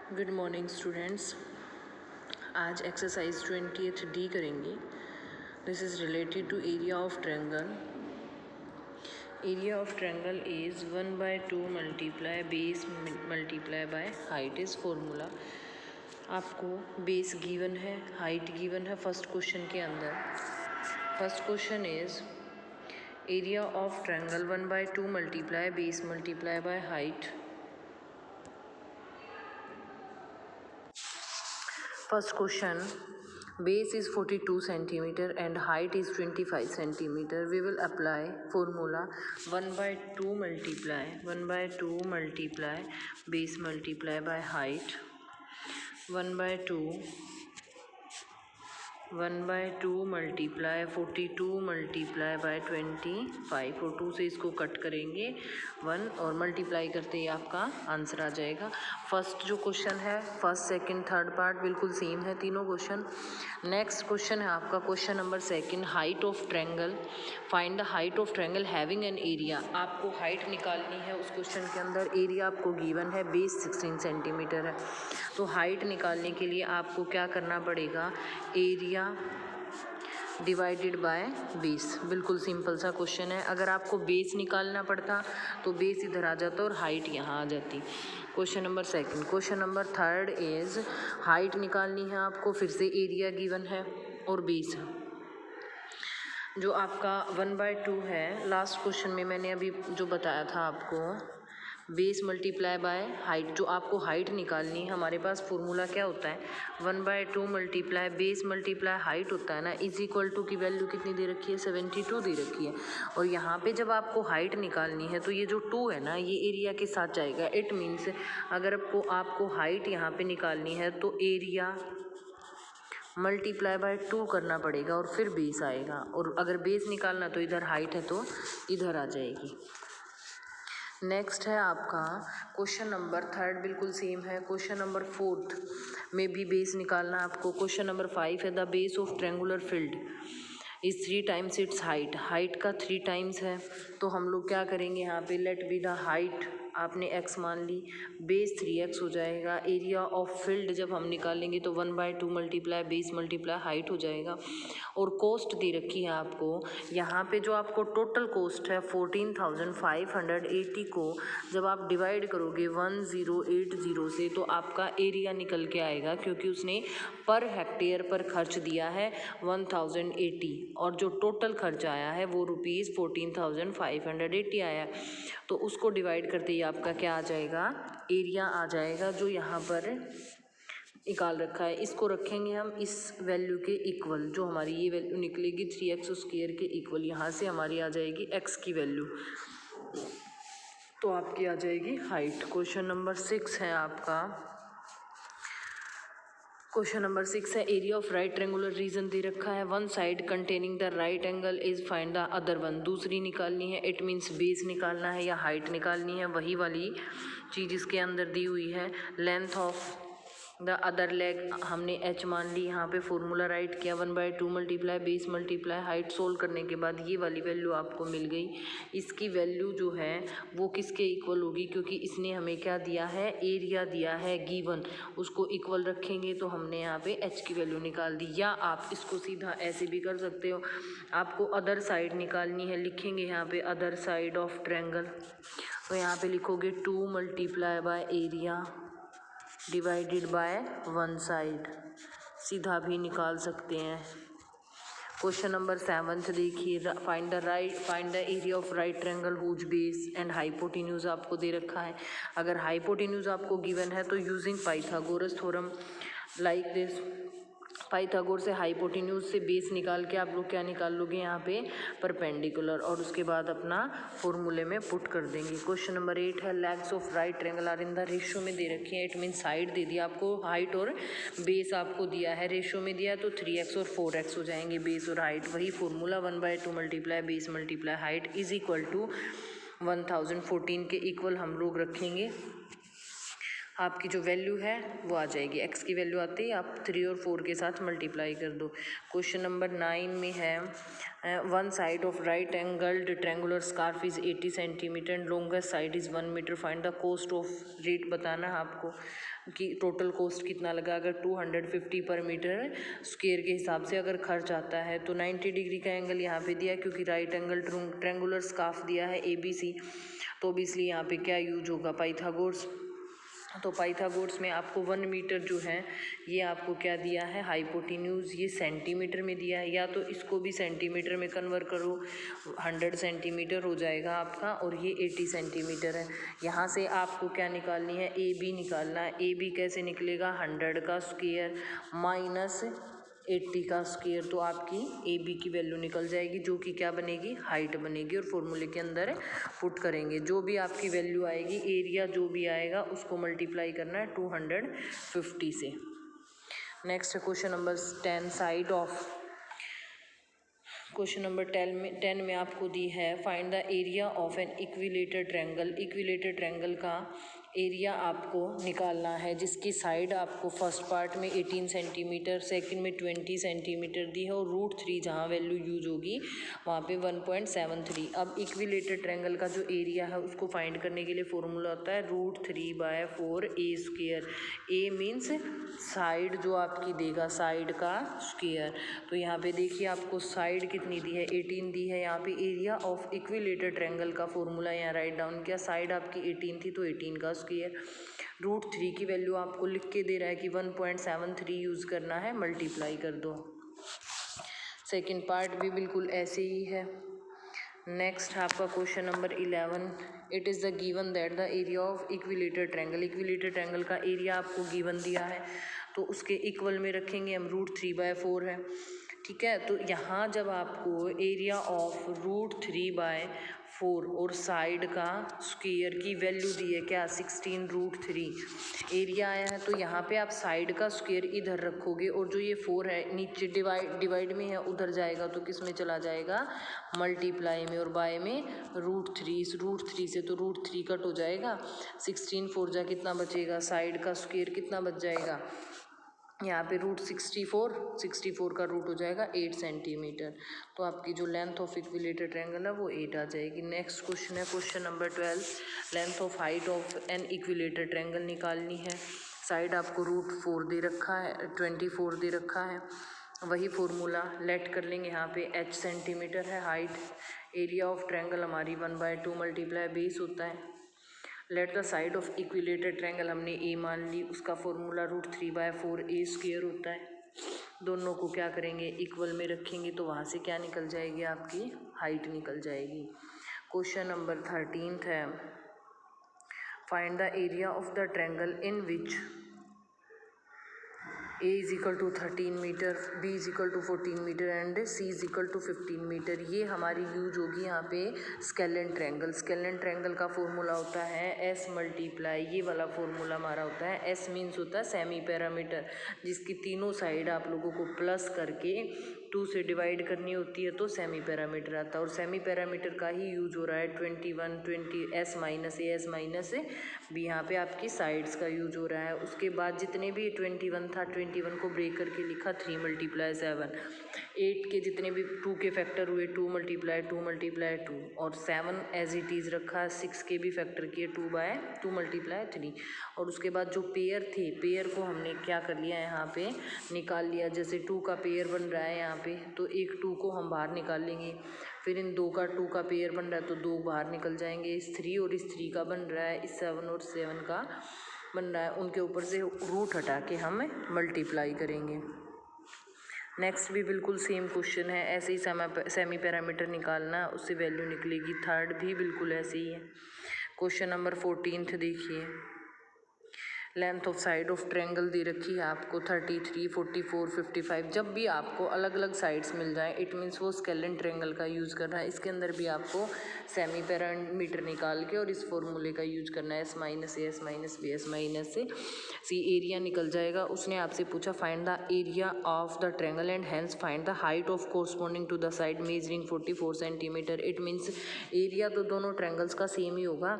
Good morning students. आज exercise 20th D करेंगे। This is related to area of triangle. Area of triangle is 1/2 multiply base multiply by height is formula. आपको base given है, height given है first question के अंदर। First question is area of triangle 1/2 multiply base multiply by height. First question, base is 42 centimeter and height is 25 centimeter. We will apply formula 1/2 multiply base multiply by height. 1/2 multiply 42 multiply by 25 और 2 से इसको cut करेंगे 1 और multiply करते ही आपका answer आ जाएगा। First जो question है, फर्स्ट सेकंड थर्ड पार्ट बिल्कुल सेम है तीनों क्वेश्चन। नेक्स्ट क्वेश्चन है आपका question number second, height of triangle. Find the height of triangle having an area. आपको हाइट निकालनी है उस क्वेश्चन के अंदर। एरिया आपको गिवन है, बेस 16 सेंटीमीटर है। तो हाइट निकालने के लिए आपको क्या करना पड़ेगा, एरिया डिवाइडेड बाय बेस। बिल्कुल सिंपल सा क्वेश्चन है। अगर आपको बेस निकालना पड़ता तो बेस इधर आ जाता और हाइट यहाँ आ जाती। Question number second. Question number third is height निकालनी है आपको, फिर से एरिया गिवन है और बेस है। जो आपका 1/2 है, लास्ट क्वेश्चन में मैंने अभी जो बताया था आपको, बेस मल्टीप्लाई बाय हाइट। जो आपको हाइट निकालनी है, हमारे पास फॉर्मूला क्या होता है, 1/2 मल्टीप्लाई बेस मल्टीप्लाई हाइट होता है ना, इज इक्वल टू की वैल्यू कितनी दे रखी है, 72 दे रखी है। और यहाँ पे जब आपको हाइट निकालनी है तो ये जो 2 है ना, ये एरिया के साथ जाएगा। इट मीन्स अगर आपको हाइट यहाँ पे निकालनी है तो एरिया मल्टीप्लाई बाय 2 करना पड़ेगा और फिर बेस आएगा। और अगर बेस निकालना तो इधर हाइट है तो इधर आ जाएगी। नेक्स्ट है आपका क्वेश्चन नंबर थर्ड, बिल्कुल सेम है। क्वेश्चन नंबर फोर्थ में भी बेस निकालना आपको। क्वेश्चन नंबर 5 है, the base of triangular field is 3 times it's height. Height का 3 टाइम्स है तो हम लोग क्या करेंगे, यहाँ पे लेट बी द हाइट आपने x मान ली, बेस 3x हो जाएगा। एरिया ऑफ फील्ड जब हम निकालेंगे तो 1/2 मल्टीप्लाई बेस मल्टीप्लाई हाइट हो जाएगा। और कॉस्ट दे रखी है आपको, यहाँ पे जो आपको टोटल कॉस्ट है 14,580 को जब आप डिवाइड करोगे 1080 से तो आपका एरिया निकल के आएगा, क्योंकि उसने पर हेक्टेयर पर खर्च दिया है 1080 और जो टोटल खर्च आया है वो ₹14,580 आया। तो उसको डिवाइड करते ही आपका क्या आ जाएगा, एरिया आ जाएगा जो यहाँ पर निकाल रखा है। इसको रखेंगे हम इस वैल्यू के इक्वल, जो हमारी ये वैल्यू निकलेगी 3x² के इक्वल। यहाँ से हमारी आ जाएगी x की वैल्यू, तो आपकी आ जाएगी हाइट। क्वेश्चन नंबर 6 है आपका। क्वेश्चन नंबर 6 है, area of right triangular region दे रखा है। One side containing the right angle is find the other one. दूसरी निकालनी है, इट मीन्स बेस निकालना है या हाइट निकालनी है, वही वाली चीज़ इसके अंदर दी हुई है। Length of the other leg हमने h मान ली, यहाँ पे फॉर्मूला राइट किया 1/2 multiply base multiply height. Solve करने के बाद ये वाली वैल्यू आपको मिल गई। इसकी वैल्यू जो है वो किसके इक्वल होगी, क्योंकि इसने हमें क्या दिया है, एरिया दिया है गिवन, उसको इक्वल रखेंगे तो हमने यहाँ पे h की वैल्यू निकाल दी। या आप इसको सीधा ऐसे भी कर सकते हो, आपको अदर साइड निकालनी है, लिखेंगे यहाँ पे अदर साइड ऑफ ट्रायंगल, तो यहाँ पे लिखोगे 2 multiply by area divided by one side. सीधा भी निकाल सकते हैं। क्वेश्चन नंबर 7 देखिए, find the area of right triangle whose base and hypotenuse आपको दे रखा है। अगर हाइपोटेन्यूज आपको गिवन है तो using Pythagoras theorem like this, Pythagoras से हाइपोटेन्यूज से बेस निकाल के आप लोग क्या निकाल लोगे, यहाँ पे परपेंडिकुलर, और उसके बाद अपना फॉर्मूले में पुट कर देंगे। क्वेश्चन नंबर 8 है, legs of right triangle are in the ratio में दे रखी है। इट मीन साइड दे दिया आपको, हाइट और बेस आपको दिया है, रेशियो में दिया तो 3x और 4x हो जाएंगे बेस और हाइट। वही formula 1/2 multiply base multiply height is equal to 1014 के इक्वल हम लोग रखेंगे। आपकी जो वैल्यू है वो आ जाएगी, x की वैल्यू आते ही आप 3 और 4 के साथ मल्टीप्लाई कर दो। क्वेश्चन नंबर 9 में है, one side of right angled triangular scarf is 80 centimetre and longest side is 1 metre. Find the cost of rate बताना है आपको कि टोटल कॉस्ट कितना लगा। अगर 250 पर मीटर स्क्वायर के हिसाब से अगर खर्च आता है तो 90 डिग्री का एंगल यहाँ पे दिया क्योंकि राइट एंगल ट्रैंगुलर स्कार्फ दिया है ABC, तो ऑब्वियसली यहाँ पे क्या यूज होगा, पाइथागोरस। तो पाइथागोरस में आपको 1 मीटर जो है ये आपको क्या दिया है, हाइपोटेन्यूज, ये सेंटीमीटर में दिया है, या तो इसको भी सेंटीमीटर में कन्वर्ट करो 100 सेंटीमीटर हो जाएगा आपका, और ये 80 सेंटीमीटर है। यहाँ से आपको क्या निकालनी है, AB निकालना है। AB कैसे निकलेगा, 100 का स्क्वायर माइनस 80 का स्क्वायर, तो आपकी AB की वैल्यू निकल जाएगी जो कि क्या बनेगी, हाइट बनेगी, और फॉर्मूले के अंदर पुट करेंगे। जो भी आपकी वैल्यू आएगी, एरिया जो भी आएगा उसको मल्टीप्लाई करना है 250 से। Next question number 10, side of. Question number 10 में आपको दी है find the area of an equilateral triangle. Equilateral triangle का एरिया आपको निकालना है जिसकी साइड आपको फर्स्ट पार्ट में 18 सेंटीमीटर, सेकंड में 20 सेंटीमीटर दी है, और √3 जहाँ वैल्यू यूज होगी वहाँ पे 1.73। अब इक्विलेटरल ट्रायंगल का जो एरिया है उसको फाइंड करने के लिए फॉर्मूला होता है √3/4a²। ए मीन्स साइड जो आपकी देगा, साइड का स्क्वायर। तो यहाँ पे देखिए आपको साइड कितनी दी है, 18 दी है। यहाँ पे एरिया ऑफ इक्विलेटरल ट्रायंगल का फॉर्मूला यहाँ राइट डाउन किया। साइड आपकी 18 थी तो 18 का स्क्वायर, √3 की वैल्यू आपको लिख के दे रहा है कि 1.73 यूज़ करना है, मल्टीप्लाई कर दो। सेकेंड पार्ट भी बिल्कुल ऐसे ही है। नेक्स्ट आपका question number 11, it is the given that the area of equilateral triangle. Equilateral triangle का एरिया आपको गिवन दिया है तो उसके इक्वल में रखेंगे हम, √3/4 है, ठीक है। तो यहाँ जब आपको एरिया ऑफ √3/4 और साइड का स्क्वायर की वैल्यू दी है क्या, 16√3 एरिया आया है, तो यहाँ पे आप साइड का स्क्वायर इधर रखोगे और जो ये 4 है नीचे डिवाइड में है उधर जाएगा तो किस में चला जाएगा, मल्टीप्लाई में, और बाय में √3। इस √3 से तो √3 कट हो जाएगा, 16 4 जा कितना बचेगा, साइड का स्क्वायर कितना बच जाएगा, यहाँ पे √64 का रूट हो जाएगा 8 सेंटीमीटर। तो आपकी जो लेंथ ऑफ इक्विलेटरल ट्रायंगल है वो 8 आ जाएगी। नेक्स्ट क्वेश्चन है question number 12, length of height of an equilateral triangle निकालनी है। साइड आपको √4 दे रखा है, 24 दे रखा है, वही फॉर्मूला लेट कर लेंगे। यहाँ पे h सेंटीमीटर है हाइट, एरिया ऑफ ट्रायंगल हमारी 1/2 मल्टीप्लाई बेस होता है। Let the side of equilateral triangle हमने ए मान ली, उसका फॉर्मूला √3/4a² होता है। दोनों को क्या करेंगे, इक्वल में रखेंगे, तो वहाँ से क्या निकल जाएगी, आपकी हाइट निकल जाएगी। क्वेश्चन नंबर 13 है, find the area of the triangle in which A is equal to 13 metre, B is equal to 14 metre and C is equal to 15 metre. ये हमारी यूज होगी यहाँ पे स्केलेन ट्रायंगल। स्केलेन ट्रायंगल का formula होता है S multiply, ये वाला फॉर्मूला हमारा होता है, S मीन्स होता है सेमी पैरामीटर, जिसकी तीनों साइड आप लोगों को प्लस करके 2 से डिवाइड करनी होती है तो सेमी पैरामीटर आता है। और सेमी पैरामीटर का ही यूज हो रहा है 21 20 S माइनस A B, यहाँ पे आपकी साइड्स का यूज हो रहा है। उसके बाद जितने भी 21 था, 21 को ब्रेक करके लिखा 3 × 7, 8 के जितने भी 2 के फैक्टर हुए 2 × 2 और 7 एज इट इज़ रखा, 6 के भी फैक्टर किए 2/2 × 3। और उसके बाद जो पेयर थे, पेयर को हमने क्या कर लिया, यहाँ पे निकाल लिया। जैसे 2 का पेयर बन रहा है यहाँ पे, तो एक 2 को हम बाहर निकाल लेंगे, फिर इन 2 का पेयर बन रहा है तो 2 बाहर निकल जाएंगे। इस 3 और इस 3 का बन रहा है, इस 7 और 7 का बन रहा है, उनके ऊपर से रूट हटा के हम मल्टीप्लाई करेंगे। नेक्स्ट भी बिल्कुल सेम क्वेश्चन है, ऐसे ही सेमी पैरामीटर निकालना है, उससे वैल्यू निकलेगी। थर्ड भी बिल्कुल ऐसे ही है। क्वेश्चन नंबर 14 देखिए, length of side of triangle दे रखी है आपको 33 44 55। जब भी आपको अलग अलग साइड्स मिल जाए इट मीन्स वो स्केलेन ट्रायंगल का यूज़ करना है। इसके अंदर भी आपको सेमी पैरामीटर निकाल के और इस फॉर्मूले का यूज करना है, S minus A S minus B S minus C। Area निकल जाएगा। उसने आपसे पूछा find the area of the triangle and hence find the height of corresponding to the side measuring 44 centimetre. It means area तो दोनों triangles का same ही होगा,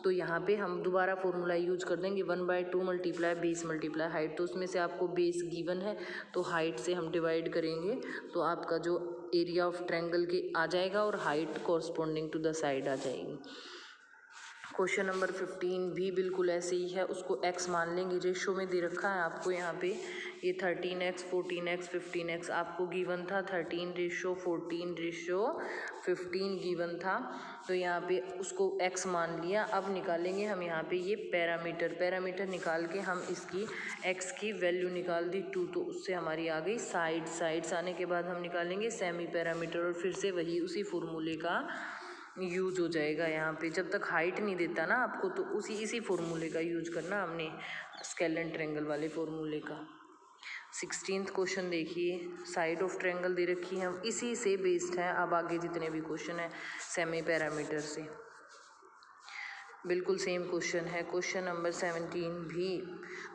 तो यहाँ पे हम दोबारा फॉर्मूला यूज कर देंगे 1/2 मल्टीप्लाई बेस मल्टीप्लाई हाइट। तो उसमें से आपको बेस गिवन है तो हाइट से हम डिवाइड करेंगे, तो आपका जो एरिया ऑफ ट्रायंगल के आ जाएगा और height corresponding to the side आ जाएगी। क्वेश्चन नंबर 15 भी बिल्कुल ऐसे ही है, उसको x मान लेंगे, रेशो में दे रखा है आपको यहाँ पे ये 13x 14x 15x आपको गिवन था, 13:14:15 गिवन था, तो यहाँ पे उसको x मान लिया। अब निकालेंगे हम यहाँ पे ये पैरामीटर निकाल के हम इसकी x की वैल्यू निकाल दी 2, तो उससे हमारी आ गई साइड्स आने के बाद हम निकालेंगे सेमी पैरामीटर और फिर से वही उसी फॉर्मूले का यूज हो जाएगा। यहाँ पे जब तक हाइट नहीं देता ना आपको तो इसी फॉर्मूले का यूज करना, हमने स्केलेटन ट्रायंगल वाले फॉर्मूले का। 16th क्वेश्चन देखिए, साइड ऑफ ट्रायंगल दे रखी है, इसी से बेस्ड है अब आगे जितने भी क्वेश्चन है सेमी पैरामीटर से बिल्कुल सेम क्वेश्चन है। क्वेश्चन नंबर 17 भी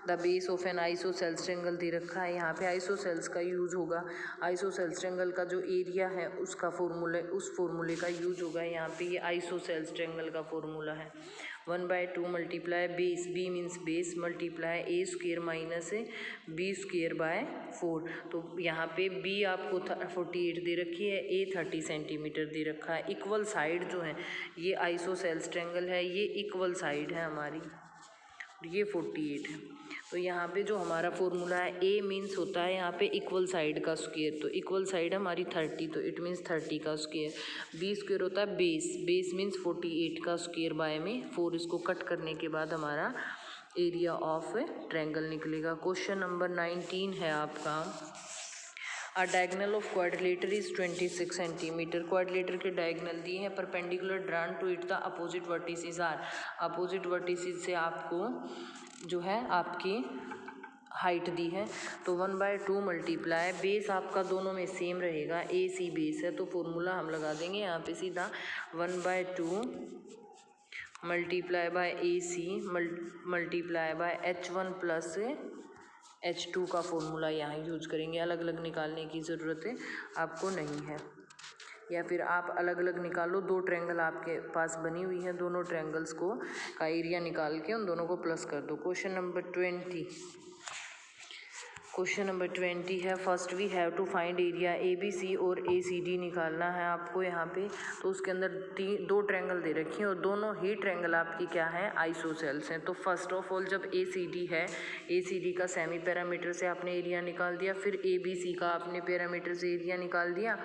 the base of an isosceles triangle दे रखा है, यहाँ पे आइसोसेल्स का यूज होगा। आइसोसेल्स ट्रायंगल का जो एरिया है उसका उस फॉर्मूले का यूज होगा। यहाँ पे ये आइसोसेल्स ट्रायंगल का फॉर्मूला है 1/2 multiply base, B means base, multiply A square minus B square by 4। तो यहाँ पे बी आपको 48 दे रखी है, ए 30 सेंटीमीटर दे रखा है। इक्वल साइड जो है ये आइसोसेल्स ट्रायंगल है, ये इक्वल साइड है हमारी, ये 48 है। तो यहाँ पे जो हमारा फॉर्मूला है ए मीन्स होता है यहाँ पे इक्वल साइड का स्क्वायर, तो इक्वल साइड है हमारी 30, तो इट मीन्स 30 का स्क्वायर। बी स्क्वायर होता है बेस मीन्स 48 का स्क्वायर बाय में 4, इसको कट करने के बाद हमारा एरिया ऑफ ट्रायंगल निकलेगा। क्वेश्चन नंबर 19 है आपका, a diagonal of quadrilateral is 26 centimetre. Quadrilateral के डायगोनल दिए हैं, perpendicular drawn to it the opposite vertices are, opposite vertices से आपको जो है आपकी हाइट दी है, तो 1/2 मल्टीप्लाई बेस आपका दोनों में सेम रहेगा, ए सी बेस है, तो फॉर्मूला हम लगा देंगे यहाँ पे सीधा 1/2 multiply by A C multiply by H1 plus H2 का फॉर्मूला यहाँ यूज करेंगे। अलग अलग निकालने की ज़रूरत है आपको नहीं है, या फिर आप अलग अलग निकालो। दो ट्रायंगल आपके पास बनी हुई है, दोनों ट्रायंगल्स को का एरिया निकाल के उन दोनों को प्लस कर दो। क्वेश्चन नंबर 20 है, first we have to find area A B C और ए सी डी निकालना है आपको यहाँ पे। तो उसके अंदर दो ट्रायंगल दे रखी हैं और दोनों ही ट्रायंगल आपकी क्या है, आइसोसेल्स हैं। तो फर्स्ट ऑफ ऑल जब ए सी डी है, ए सी डी का सेमी पैरामीटर से आपने एरिया निकाल दिया, फिर ए बी सी का आपने पैरामीटर से एरिया निकाल दिया,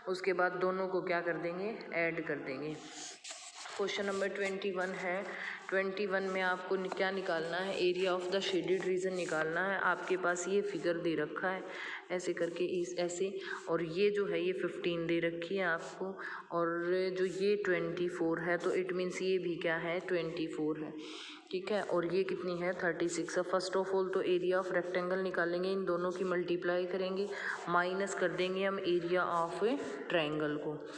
उसके बाद दोनों को क्या कर देंगे, ऐड कर देंगे। क्वेश्चन नंबर 21 है, 21 में आपको क्या निकालना है, area of the shaded region निकालना है। आपके पास ये फिगर दे रखा है ऐसे करके, ऐसे, और ये जो है ये 15 दे रखी है आपको, और जो ये 24 है, तो इट मीन्स ये भी क्या है, 24 है, ठीक है। और ये कितनी है, 36 है। फर्स्ट ऑफ ऑल तो एरिया ऑफ रेक्टेंगल निकालेंगे, इन दोनों की मल्टीप्लाई करेंगे, माइनस कर देंगे हम एरिया ऑफ ट्रायंगल को।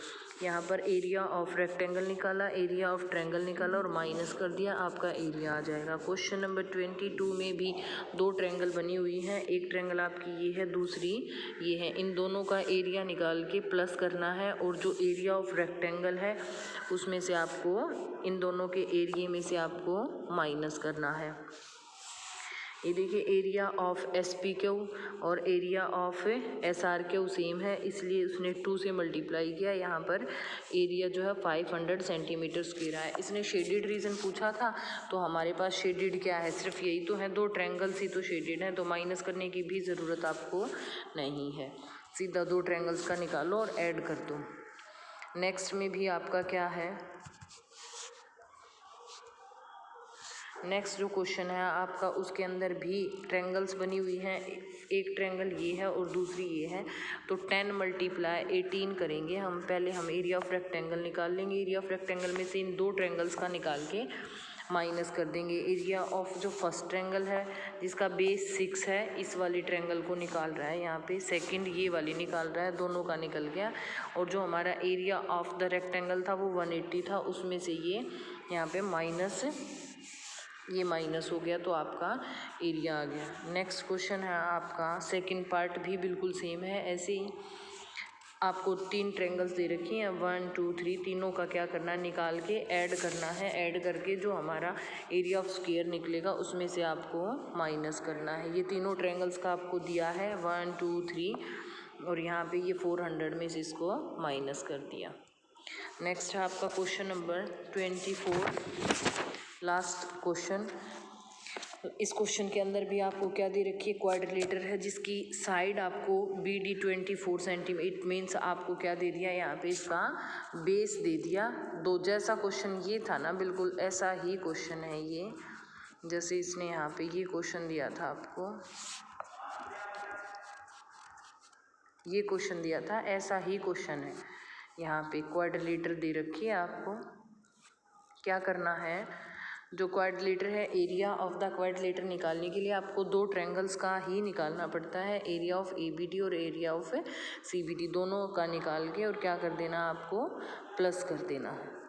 यहाँ पर एरिया ऑफ रेक्टेंगल निकाला, एरिया ऑफ ट्रायंगल निकाला और माइनस कर दिया, आपका एरिया आ जाएगा। क्वेश्चन नंबर 22 में भी दो ट्रायंगल बनी हुई हैं, एक ट्रायंगल आपकी ये है, दूसरी ये है, इन दोनों का एरिया निकाल के प्लस करना है, और जो एरिया ऑफ रेक्टेंगल है उसमें से आपको, इन दोनों के एरिया में से आपको माइनस करना है। ये देखिए area of S P Q और area of S R Q same है, इसलिए उसने 2 से मल्टीप्लाई किया। यहाँ पर एरिया जो है 500 सेंटीमीटर स्क्वायर है। इसने शेडेड रीजन पूछा था, तो हमारे पास शेडेड क्या है, सिर्फ यही तो है, दो ट्रायंगल्स ही तो शेडेड हैं, तो माइनस करने की भी ज़रूरत आपको नहीं है, सीधा दो ट्रायंगल्स का निकालो और ऐड कर दो। नेक्स्ट में भी आपका क्या है, नेक्स्ट जो क्वेश्चन है आपका, उसके अंदर भी ट्रायंगल्स बनी हुई हैं, एक ट्रायंगल ये है और दूसरी ये है, तो 10 मल्टीप्लाई 18 करेंगे हम। पहले हम एरिया ऑफ रेक्टेंगल निकाल लेंगे, एरिया ऑफ रेक्टेंगल में से इन दो ट्रायंगल्स का निकाल के माइनस कर देंगे। एरिया ऑफ जो फर्स्ट ट्रायंगल है जिसका बेस 6 है, इस वाली ट्रायंगल को निकाल रहा है, यहाँ पे सेकंड ये वाली निकाल रहा है, दोनों का निकल गया। और जो हमारा एरिया ऑफ द रेक्टेंगल था वो 180 था, उसमें से ये यहाँ पे माइनस, ये माइनस हो गया, तो आपका एरिया आ गया। नेक्स्ट क्वेश्चन है आपका, सेकंड पार्ट भी बिल्कुल सेम है, ऐसे ही आपको 3 ट्रायंगल्स दे रखी हैं, 1 2 3, तीनों का क्या करना है, निकाल के ऐड करना है। ऐड करके जो हमारा एरिया ऑफ स्क्वायर निकलेगा उसमें से आपको माइनस करना है। ये तीनों ट्रायंगल्स का आपको दिया है 1 2 3 और यहाँ पे ये 400 में से इसको माइनस कर दिया। नेक्स्ट है आपका क्वेश्चन नंबर 24, लास्ट क्वेश्चन। इस क्वेश्चन के अंदर भी आपको क्या दे रखी है, क्वाड्रिलेटर है जिसकी साइड आपको BD 24 सेंटीमीटर, इट मीन्स आपको क्या दे दिया यहाँ पे, इसका बेस दे दिया। दो जैसा क्वेश्चन ये था ना, बिल्कुल ऐसा ही क्वेश्चन है ये, जैसे इसने यहाँ पे ये क्वेश्चन दिया था आपको, ये क्वेश्चन दिया था, ऐसा ही क्वेश्चन है। यहाँ पे क्वाड्रिलेटर दे रखी है आपको। क्या करना है, जो क्वाड्रिलेटर है, एरिया ऑफ द क्वाड्रिलेटर निकालने के लिए आपको दो ट्रायंगल्स का ही निकालना पड़ता है, एरिया ऑफ ABD और एरिया ऑफ CBD, दोनों का निकाल के और क्या कर देना, आपको प्लस कर देना है।